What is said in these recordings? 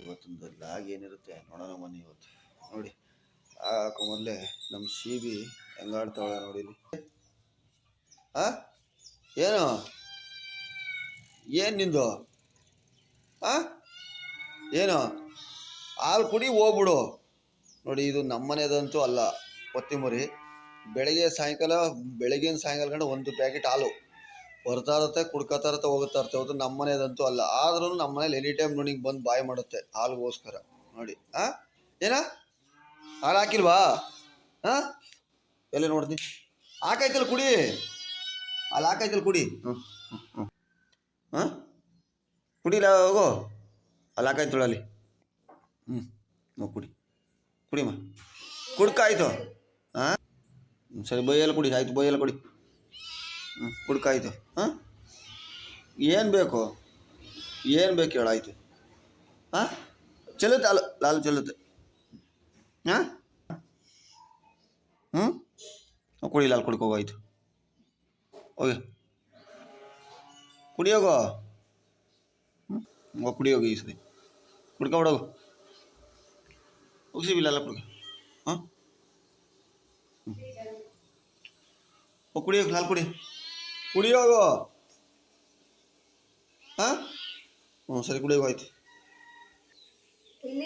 ಇವತ್ತೊಂದು ಲಾಗ್ ಏನಿರುತ್ತೆ ನೋಡೋಣ ಬನ್ನಿ. ಇವತ್ತು ನೋಡಿ ಹಾಕೋ ಮೊದಲೇ ನಮ್ಮ ಶೀಬಿ ಹೆಂಗಾಡ್ತಾವಳ ನೋಡಿ ಇಲ್ಲಿ. ಏನು ಏನು ನಿಂದು ಏನು ಹಾಲು ಕುಡಿ ಹೋಗ್ಬಿಡು. ನೋಡಿ ಇದು ನಮ್ಮನೆದಂತೂ ಅಲ್ಲ ಕೊತ್ತಿಮುರಿ. ಬೆಳಗ್ಗೆ ಸಾಯಂಕಾಲ ಗಂಟೆ ಒಂದು ಪ್ಯಾಕೆಟ್ ಹಾಲು ಬರ್ತಾ ಇರುತ್ತೆ, ಕುಡ್ಕೋತಾ ಇರುತ್ತೆ, ಹೋಗ್ತಾ ಇರುತ್ತೆ. ಅದು ನಮ್ಮನೆದಂತೂ ಅಲ್ಲ. ಆದ್ರೂ ನಮ್ಮನೇಲಿ ಎನಿ ಟೈಮ್ ನೋಡಿ ಬಂದು ಬಾಯ್ ಮಾಡುತ್ತೆ ಹಾಲ್ಗೋಸ್ಕರ. ನೋಡಿ ಏನ ಹಾಲು ಹಾಕಿಲ್ವಾ? ಎಲ್ಲ ನೋಡ್ತೀನಿ. ಹಾಕಾಯ್ತಲ್ಲ ಕುಡಿ, ಅಲ್ಲಿ ಹಾಕಾಯ್ತಲ್ಲ ಕುಡಿ. ಕುಡಿಲ್ಲ ಹೋಗೋ, ಅಲ್ಲಿ ಹಾಕಾಯ್ತಳು ಅಲ್ಲಿ. ಕುಡಿಮ್ಮ, ಕುಡ್ಕಾಯ್ತು. ಸರಿ ಬೈಯೆಲ್ಲ ಕುಡಿ, ಆಯ್ತು ಬೈಯೆಲ್ಲ ಕುಡಿ. ಕುಡ್ಕಾಯ್ತು. ಏನು ಬೇಕು ಹೇಳು, ಆಯಿತು. ಚೆಲ್ಲುತ್ತೆ ಹಾಲು ಚೆಲ್ಲುತ್ತೆ. ಕುಡಿಲ್ಲ ಅಲ್ಲಿ ಕುಡ್ಕೋಗೋ, ಆಯ್ತು ಹೋಗಿ ಕುಡಿಯೋಗೋ. ಕುಡಿಯೋಗಿ ಈ ಸರಿ ಕುಡ್ಕೊಬಿಡೋಗು. ಉಗಿಸಿಬಿಲ್ಲ ಅಲ್ಲ ಕುಡ್ಕ. ಕುಡಿಯೋಗಿ ಹಾಲು ಕುಡಿಯೋಗು. ಸರಿ ಕುಡಿಯೋಗು, ಆಯ್ತು.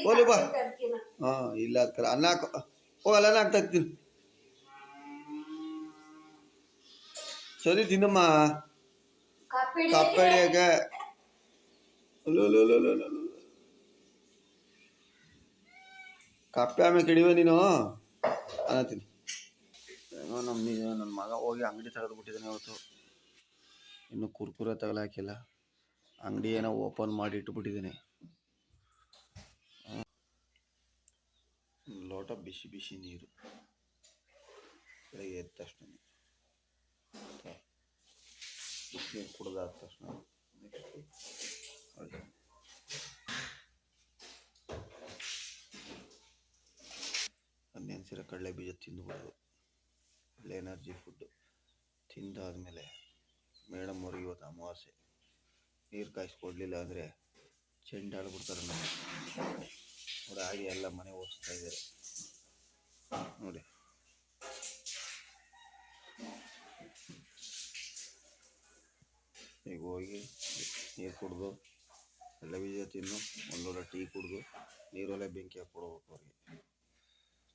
ಹೋಗ್ಲಿ ಬಾ. ಇಲ್ಲ ಅದಕ್ಕೆ ಅನ್ನ ಹಾಕೋ, ಹೋಗಲ್ಲ ಅನ್ನ ಹಾಕ್ತಾ ಇರ್ತೀನಿ. ಸರಿ ತಿನ್ನಮ್ಮ. ಕಪ್ಪಡಿಯಾಗ ಕಪ್ಪೆ ಆಮೇಲೆ ಕೆಡಿವೆ ನೀನು ಅನ್ನತೀನಿ. ನನ್ನ ಮಗ ಹೋಗಿ ಅಂಗಡಿ ತೆಗೆದುಬಿಟ್ಟಿದ್ದಾನೆ ಇವತ್ತು. ಇನ್ನು ಕುರ್ಕುರೆ ತಗಲಾಕಿಲ್ಲ, ಅಂಗಡಿ ಏನೋ ಓಪನ್ ಮಾಡಿ ಇಟ್ಟುಬಿಟ್ಟಿದ್ದೀನಿ. ಲೋಟ ಬಿಸಿ ಬಿಸಿ ನೀರು ಬೆಳಗ್ಗೆ ಎದ್ದ ತಕ್ಷಣ ಬಿಸಿನೀರು ಕುಡ್ದಾದ ತಕ್ಷಣ ನೆನೆಸಿರೋ ಕಡಲೆ ಬೀಜ ತಿಂದುಬಿಡೋದು. ಒಳ್ಳೆ ಎನರ್ಜಿ ಫುಡ್ಡು. ತಿಂದಾದ್ಮೇಲೆ ಮೇಡಮ್ ಅವ್ರಿಗೆ ಇವತ್ತು ಅಮಾವಾಸ್ಯೆ, ನೀರು ಕಾಯಿಸ್ಕೊಡ್ಲಿಲ್ಲ ಅಂದರೆ ಚೆಂಡಾಡ್ಬಿಡ್ತಾರೆ ನೋಡಿ. ಹಾಗೆ ಎಲ್ಲ ಮನೆ ಓಡಿಸ್ತಾ ಇದ್ದಾರೆ ನೋಡಿ. ಈಗ ಹೋಗಿ ನೀರು ಕುಡಿದು ಕಡಲೆ ಬೀಜ ತಿನ್ನು, ಒಂದು ಲೋಟ ಟೀ ಕುಡಿದು ನೀರಲ್ಲೇ ಬೆಂಕಿ ಹಾಕ್ಕೊಡ್ಬೇಕು ಅವ್ರಿಗೆ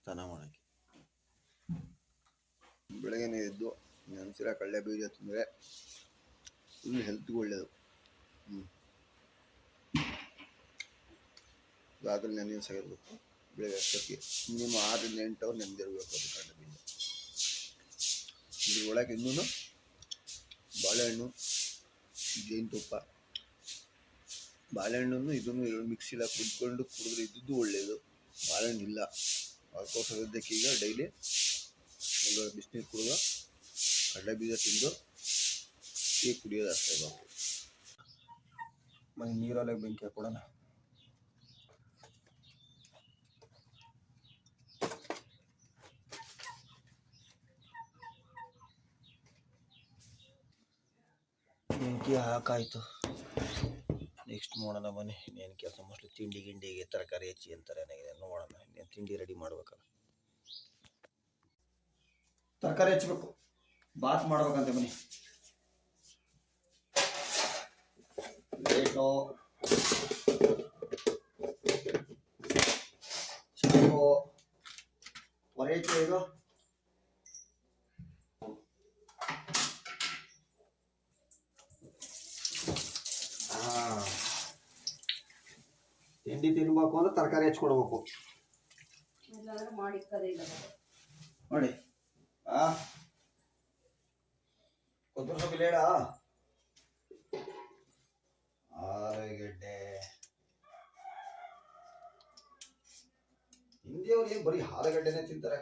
ಸ್ನಾನ ಮಾಡೋಕ್ಕೆ. ಬೆಳಗ್ಗೆನೇ ಎದ್ದು ನೆನೆಸಿರೋ ಕಡಲೆ ಬೀಜ ತಿಂದರೆ ಫುಲ್ ಹೆಲ್ತ್ಗೆ ಒಳ್ಳೆಯದು. ಅದ್ರಲ್ಲಿ ನೆನೆಸಾಗಿರ್ಬೇಕು. ಬೆಳಗ್ಗೆ ಅಷ್ಟೊತ್ತಿಗೆ ಮಿನಿಮಮ್ 6 ರಿಂದ 8 ಅವರ್ ನೆನೆದಿರಬೇಕು ಅದು ಕಡಲೆ ಬೀಜ. ಇದ್ರ ಒಳಗೆ ಇನ್ನೂ ಬಾಳೆಹಣ್ಣು, ಜೇನುತುಪ್ಪ, ಬಾಳೆಹಣ್ಣನ್ನು ಇದನ್ನು ಮಿಕ್ಸಿಲ್ಲ ಕುದ್ಕೊಂಡು ಕುಡಿದ್ರೆ ಇದ್ದದ್ದು ಒಳ್ಳೆಯದು. ಬಾಳೆಹಣ್ಣು ಇಲ್ಲ ಅದಕ್ಕೋಸ್ಕರ ಇದ್ದಕ್ಕೆ ಈಗ ಡೈಲಿ ಒಂದು ಬಿಸಿನೀರು ಕುಡಿದು ಕಡಲೆ ಬೀಜ ತಿಂದು ಟೀ ಕುಡಿಯೋದು ಅಷ್ಟೇ ಬಾಕು. ಮನೆ ನೀರಲ್ಲೇ ಬೆಂಕಿ ಹಾಕೊಡೋಣ. ಬೆಂಕಿ ಹಾಕಾಯ್ತು. ನೆಕ್ಸ್ಟ್ ನೋಡೋಣ ಬನ್ನಿ ಇನ್ನೇನು ಕೆಲಸ. ಮೋಸ್ಟ್ಲಿ ತಿಂಡಿಗೆ ತರಕಾರಿ ಹೆಚ್ಚಿ ಅಂತಾರೆ ಏನಾಗಿದೆ ನೋಡೋಣ. ಇನ್ನೇನು ತಿಂಡಿ ರೆಡಿ ಮಾಡ್ಬೇಕಲ್ಲ, ತರಕಾರಿ ಹೆಚ್ಚಬೇಕು, ಬಾತ್ ಮಾಡ್ಬೇಕಂತೆ. ಬನ್ನಿ ಲೇಟು ಚಾಕು ಹೊರೈತೆ ಇದು. ತಿಂಡಿ ತಿನ್ಬೇಕು ಅಂದ್ರೆ ತರಕಾರಿ ಹೆಚ್ಚಿಕೊಡ್ಬೇಕು ನೋಡಿ. ಕೊತ್ತಂಬರಿ ಸೊಪ್ಪು ಇಲ್ಲ, ಆಲೂಗೆಡ್ಡೆ. ಹಿಂದಿಯವ್ರು ಏನು ಬರೀ ಆಲೂಗಡ್ಡೆನೇ ತಿಂತಾರೆ.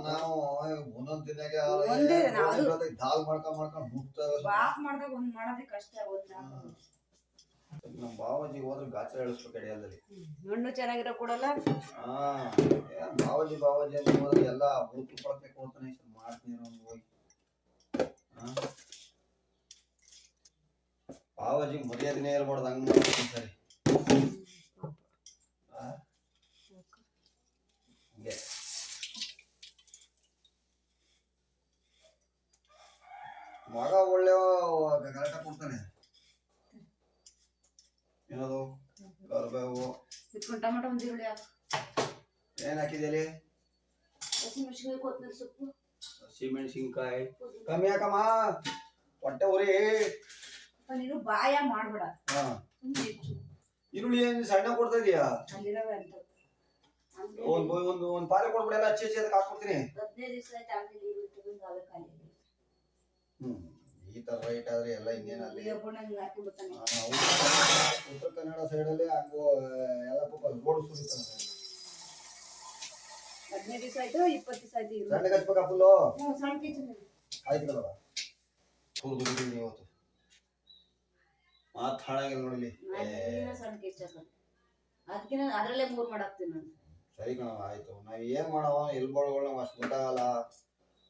ನಾವು ಒಂದೊಂದು ದಿನಕ್ಕೆ ದಾಲ್ ಮಾಡ್ಕೊಂಡು ನಮ್ಮ ಬಾವಾಜಿ ಹೋದ್ರೆ ಗಾತ್ರ ಹೇಳಿಸ್ಬೇಕು ಎಡೆಯಲ್ಲಿ. ಹಣ್ಣು ಚೆನ್ನಾಗಿರೋ ಕೊಡಲ್ಲ. ಬಾವಾಜಿ ಅಂತ ಹೋದ್ರೆ ಎಲ್ಲ ಉಳುಕು ಕೊಡಕ್ಕೆ ಕೊಡ್ತಾನೆ. ಮಾಡ್ತೀನಿ ಹೋಗಿ ಬಾವಾಜಿ ಮರ್ಯಾದೆನೇ ಇರ್ಬಾರ್ದು, ಹಂಗೆ ಮಾಡ್ತೀನಿ. ಸರಿ ಏನದು ಕರಿಬೇವು ಇಟ್ಕೊಂಡು ಟೊಮೆಟೊ ಒಂದು ಈರುಳ್ಳಿ ಹಾಕು. ಏನು ಹಾಕಿದ್ಯಲ್ಲಿ ಹಸಿಮೆಣಸಿನಕಾಯಿ ಕೊತ್ತಂಬರಿ ಸೊಪ್ಪು ಹಸಿಮೆಣಸಿನ್ಕಾಯಿ ಕಮ್ಮಿ ಹಾಕಮ್ಮ ಹೊಟ್ಟೆ ಉರಿ. ನೀನು ಬಾಯ ಮಾಡ್ಬೇಡ. ಹಾ ಸುಮ್ಮನೆ ಹೆಚ್ಚು. ಈರುಳ್ಳಿ ಏನು ಸಣ್ಣ ಕೊಡ್ತಾ ಇದೀಯಾ? ಅಲ್ಲಿರವೆ ಅಂತ ಒಂದು ಪಾರೆ ಕೊಡ್ಬಿಡಿ, ಎಲ್ಲ ಹಚ್ಚಿ ಅದಕ್ಕೆ ಹಾಕ್ಬಿಡ್ತೀನಿ. 15 ದಿವಸ ಆಯ್ತು ಆಮೇಲೆ ಈರುಳ್ಳಿ ತಗೊಂಡು ಅವೇ ಖಾಲಿ. ಈ ತರ ರೈಟ್ ಆದ್ರೆ ಎಲ್ಲ ಇನ್ನೇನಲ್ಲಿ ಹಾಕಿಬಿಡ್ತಾನೆ. ಉತ್ತರ ಕನ್ನಡ ಸೈಡಲ್ಲಿ ಹಂಗೋ ಎಲ್ಲ ರೋಡ್ ಸುರಿತಾನೆ. 15 ದಿವಸ ಆಯ್ತು 20 ದಿವಸ ಆಯ್ತು ಈರುಳ್ಳಿ ಸಣ್ಣ ಹಚ್ಬೇಕಾ ಫುಲ್ಲು? ಸಣ್ಣ ಕಿಚನ್ ಆಯ್ತು ಕಣವ ಸುರಿದು ಬಿಟ್ಟಿದ್ದೀನಿ ಇವತ್ತು. ಮಾತಾಡಂಗಿಲ್ಲ ನೋಡಿಲಿ. ಸಣ್ಣ ಕಿಚನ್ ಅದಕ್ಕೆ ನಾನು ಅದರಲ್ಲೇ 3 ಮಾಡಾಕ್ತೀನಿ ನಾನು. ಸರಿ ಕಣವ ಆಯ್ತು. ನಾವ್ ಏನ್ ಮಾಡವ ಎಲ್ ಬಳ್ಗಳು ಅಷ್ಟು ಗೊತ್ತಾಗಲ್ಲ.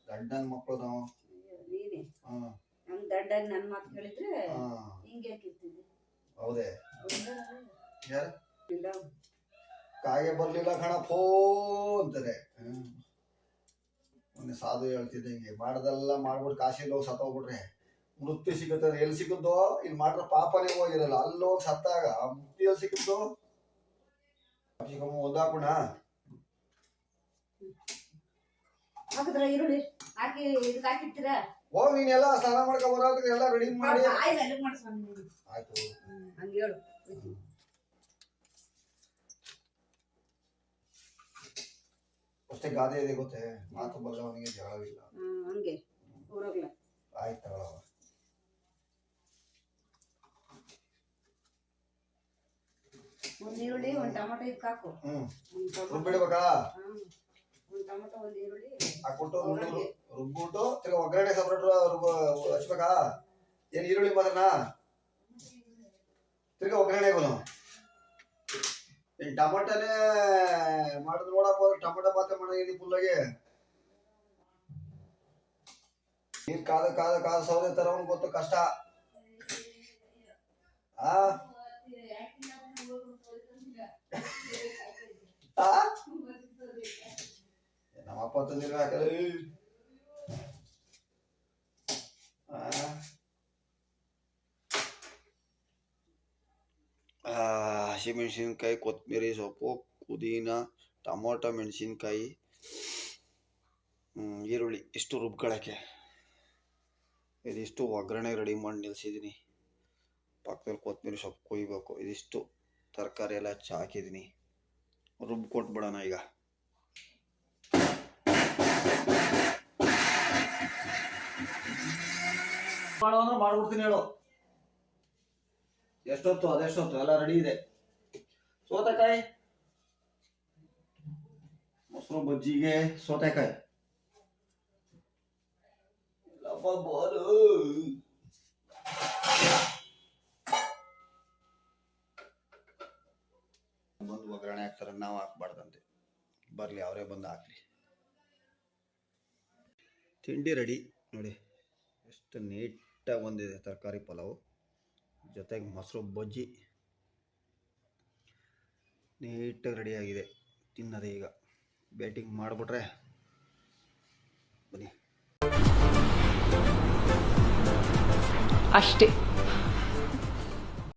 ಗಂಡನ ಮಕ್ಕಳು ನಾವು. ನೀನೆ ನಮ್ ದಡ್ಡಾಗಿ ನನ್ನ ಮಾತು ಕೇಳಿದ್ರೆ ಹಿಂಗೆ ಹಾಕಿರ್ತಿದ್ದೆ. ಹೌದೇ ಯಾರ ಇಲ್ಲ ಕಾಗೆ ಬರ್ಲಿಲ್ಲ ಕಣ ಫೋ ಅಂತಾರೆ. ಮೊನ್ನೆ ಸಾಧು ಹೇಳ್ತಿದ್ದೆ ಹಿಂಗೆ ಮಾಡ್ದೆಲ್ಲ ಮಾಡ್ಬಿಟ್ಟು ಕಾಶಿಲಿ ಹೋಗಿ ಸತ್ತೋಗ್ಬಿಟ್ರೆ ಮೃತ್ಯು ಸಿಗುತ್ತದೆ. ಎಲ್ಲಿ ಸಿಗುತ್ತೋ ಇಲ್ಲಿ ಮಾಡ್ರೆ ಪಾಪನೇ ಹೋಗಿರಲ್ಲ. ಅಲ್ಲಿ ಹೋಗಿ ಸತ್ತಾಗ ಮೃತ್ಯು ಎಲ್ಲಿ ಸಿಗುತ್ತೋ? ಒಂದಾಕೋಣ ಹಾಕಿದ್ರ ಈರುಳ್ಳಿ ಹಾಕಿ ಇದಕ್ಕೆ ಹಾಕಿರ್ತೀರಾ? ಹೋಗಿ ನೀನೆಲ್ಲ ಸ್ನಾನ ಮಾಡ್ಕೊ ಬರೋದಕ್ಕೆ ಎಲ್ಲ ರೆಡಿ ಮಾಡಿ ಆಯ್ತು ಹಂಗೆ ಹೇಳು. ಅಷ್ಟೇ ಗಾದೆ ಇದೆ ಗೊತ್ತೇ, ಮಾತು ಬಲ್ಲವನಿಗೆ ಜಗಳವಿಲ್ಲ. ಹಂಗೆ ಊರಾಗ್ಲ ಆಯ್ತು ತಗೊಳವ. ಒಂದು ಈರುಳ್ಳಿ ಒಂದು ಟೊಮೆಟೊ ಇದಕ್ಕೆ ಹಾಕು. ರುಬ್ಬಿಡ್ಬೇಕಾ? ಒಂದು ಟೊಮೆಟೊ ಒಂದು ಈರುಳ್ಳಿ ಹಾಕ್ಬಿಟ್ಟು ರುಬ್ಬಿಟ್ಟು ತಿರ್ಗಿ ಒಗ್ಗರಣೆ ಸಪ್ರೇಟ್ ಹಚ್ಬೇಕಾ? ಏನ್ ಈರುಳ್ಳಿ ಮಾತ್ರನಾ? ತಿರ್ಗಿ ಒಗ್ಗರಣೆಗೂ ಈ ಟೊಮೆಟೊನೇ ಮಾಡಿದ್ ನೋಡಕ್ ಹೋದ್ರೆ ಟೊಮೆಟೊ ಬಾತೆ ಮಾಡಿದೀನಿ ಫುಲ್ಲಾಗಿ. ನೀರ್ ಕಾದ ಸೌದೆ ತರ ಗೊತ್ತು ಕಷ್ಟ. ನಮ್ಮಪ್ಪ ತಂದಿರ ಹಸಿಮೆಣಸಿನ್ಕಾಯಿ, ಕೊತ್ತಂಬರಿ ಸೊಪ್ಪು, ಪುದೀನ, ಟೊಮೊಟೊ, ಮೆಣಸಿನ್ಕಾಯಿ, ಈರುಳ್ಳಿ ಇಷ್ಟು ರುಬ್ಕೊಳಕ್ಕೆ ಇದಿಷ್ಟು ಒಗ್ಗರಣೆ ರೆಡಿ ಮಾಡಿ ನಿಲ್ಸಿದ್ದೀನಿ. ಪಕ್ಕದಲ್ಲಿ ಕೊತ್ತಂಬರಿ ಸೊಪ್ಪು ಕೊಯ್ಬೇಕು. ಇದಿಷ್ಟು ತರಕಾರಿ ಎಲ್ಲ ಹಚ್ಚಿ ಹಾಕಿದ್ದೀನಿ. ರುಬ್ಬಿ ಕೊಟ್ಬಿಡೋಣ ಈಗ. ಮಾಡೋಣ ಮಾಡ್ಬಿಡ್ತೀನಿ ಹೇಳು. ಎಷ್ಟೊತ್ತು ಅದೆಷ್ಟೊತ್ತು ಎಲ್ಲ ರೆಡಿ ಇದೆ. ಸೌತೆಕಾಯಿ ಮೊಸರು ಬಜ್ಜಿಗೆ ಸೌತೆಕಾಯಿ ಬಂದು ಒಗ್ಗರಣೆ ಹಾಕ್ತಾರೆ, ನಾವು ಹಾಕ್ಬಾರ್ದಂತೆ. ಬರ್ಲಿ ಅವರೇ ಬಂದು ಹಾಕ್ಲಿ. ತಿಂಡಿ ರೆಡಿ ನೋಡಿ, ಎಷ್ಟು ನೀಟಾಗಿ ಬಂದಿದೆ. ತರಕಾರಿ ಪಲಾವು ಜೊತೆಗೆ ಮೊಸರು ಬಜ್ಜಿ ನೀಟಾಗಿ ರೆಡಿಯಾಗಿದೆ. ತಿನ್ನೋದೇ ಈಗ. ಬ್ಯಾಟಿಂಗ್ ಮಾಡಿಬಿಟ್ರೆ ಬನ್ನಿ ಅಷ್ಟೇ.